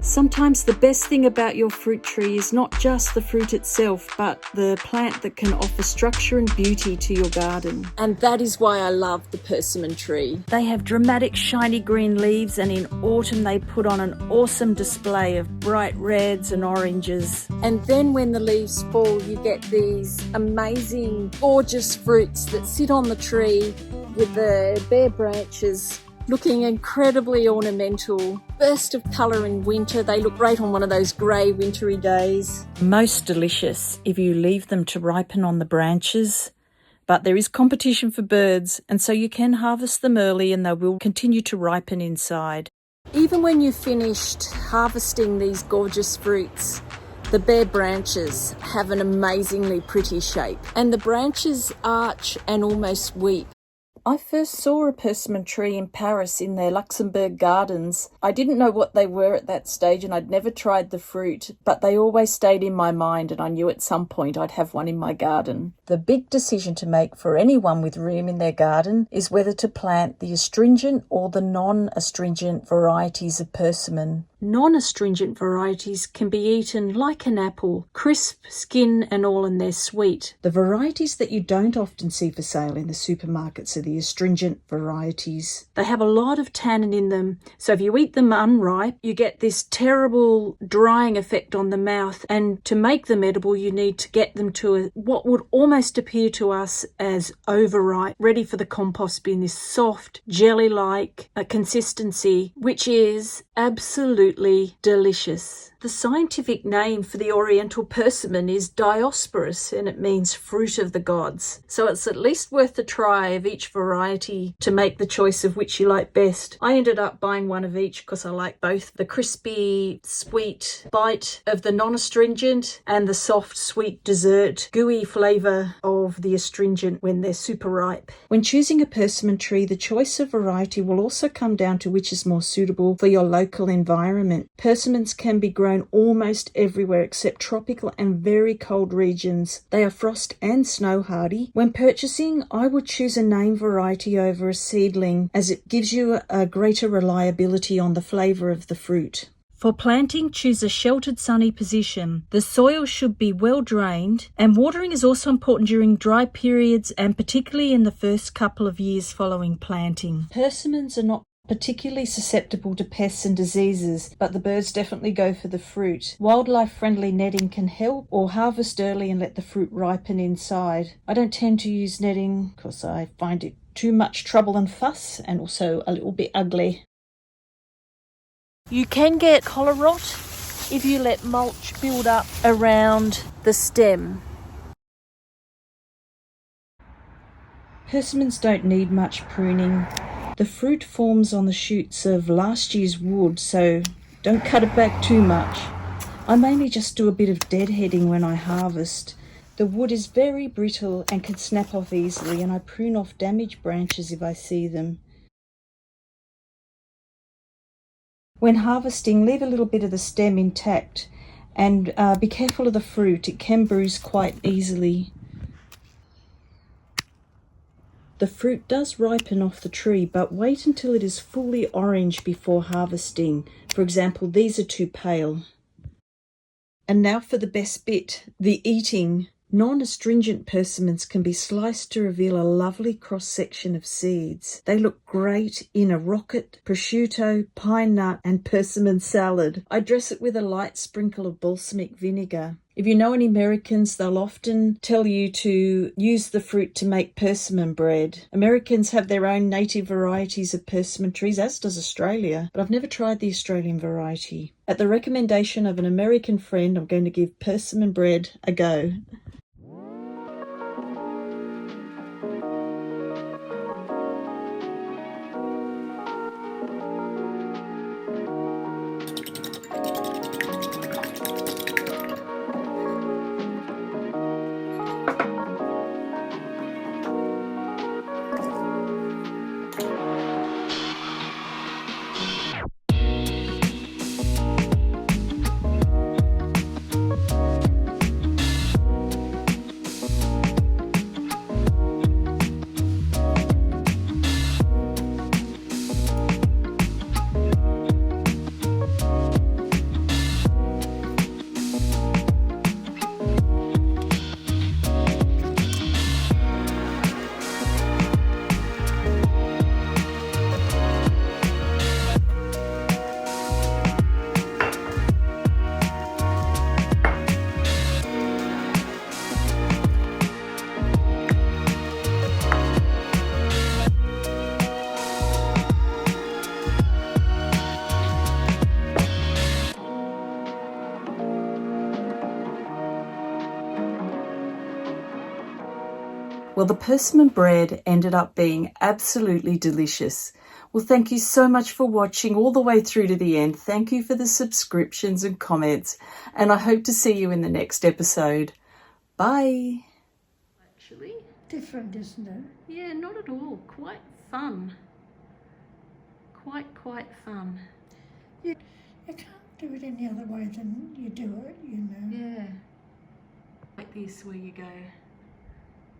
Sometimes the best thing about your fruit tree is not just the fruit itself, but the plant that can offer structure and beauty to your garden. And that is why I love the persimmon tree. They have dramatic shiny green leaves, and in autumn they put on an awesome display of bright reds and oranges. And then when the leaves fall, you get these amazing, gorgeous fruits that sit on the tree with the bare branches looking incredibly ornamental. Burst of colour in winter. They look great on one of those grey wintry days. Most delicious if you leave them to ripen on the branches. But there is competition for birds, and so you can harvest them early and they will continue to ripen inside. Even when you've finished harvesting these gorgeous fruits, the bare branches have an amazingly pretty shape, and the branches arch and almost weep. I first saw a persimmon tree in Paris in their Luxembourg gardens. I didn't know what they were at that stage, and I'd never tried the fruit, but they always stayed in my mind, and I knew at some point I'd have one in my garden. The big decision to make for anyone with room in their garden is whether to plant the astringent or the non-astringent varieties of persimmon. Non-astringent varieties can be eaten like an apple, crisp, skin and all, and they're sweet. The varieties that you don't often see for sale in the supermarkets are the astringent varieties. They have a lot of tannin in them, so if you eat them unripe, you get this terrible drying effect on the mouth, and to make them edible you need to get them to what would almost appear to us as overripe, ready for the compost bin, this soft, jelly-like consistency, which is absolutely delicious. The scientific name for the oriental persimmon is Diosporus, and it means fruit of the gods. So it's at least worth a try of each variety to make the choice of which you like best. I ended up buying one of each because I like both the crispy, sweet bite of the non-astringent and the soft, sweet dessert, gooey flavour of the astringent when they're super ripe. When choosing a persimmon tree, the choice of variety will also come down to which is more suitable for your local environment. Persimmons can be grown almost everywhere except tropical and very cold regions. They are frost and snow hardy. When purchasing, I would choose a name variety over a seedling, as it gives you a greater reliability on the flavour of the fruit. For planting, choose a sheltered, sunny position. The soil should be well drained, and watering is also important during dry periods and particularly in the first couple of years following planting. Persimmons are not particularly susceptible to pests and diseases, but the birds definitely go for the fruit. Wildlife-friendly netting can help, or harvest early and let the fruit ripen inside. I don't tend to use netting because I find it too much trouble and fuss, and also a little bit ugly. You can get collar rot if you let mulch build up around the stem. Persimmons don't need much pruning. The fruit forms on the shoots of last year's wood, so don't cut it back too much. I mainly just do a bit of deadheading when I harvest. The wood is very brittle and can snap off easily, and I prune off damaged branches if I see them. When harvesting, leave a little bit of the stem intact, and be careful of the fruit. It can bruise quite easily. The fruit does ripen off the tree, but wait until it is fully orange before harvesting. For example, these are too pale. And now for the best bit, the eating. Non-astringent persimmons can be sliced to reveal a lovely cross-section of seeds. They look great in a rocket, prosciutto, pine nut and persimmon salad. I dress it with a light sprinkle of balsamic vinegar. If you know any Americans, they'll often tell you to use the fruit to make persimmon bread. Americans have their own native varieties of persimmon trees, as does Australia, but I've never tried the Australian variety. At the recommendation of an American friend, I'm going to give persimmon bread a go. Well, the persimmon bread ended up being absolutely delicious. Well, thank you so much for watching all the way through to the end. Thank you for the subscriptions and comments, and I hope to see you in the next episode. Bye. Actually, Different, isn't it? yeah, not at all. Quite fun. Quite fun. You can't do it any other way than you do it, you know. Yeah. Like this, where you go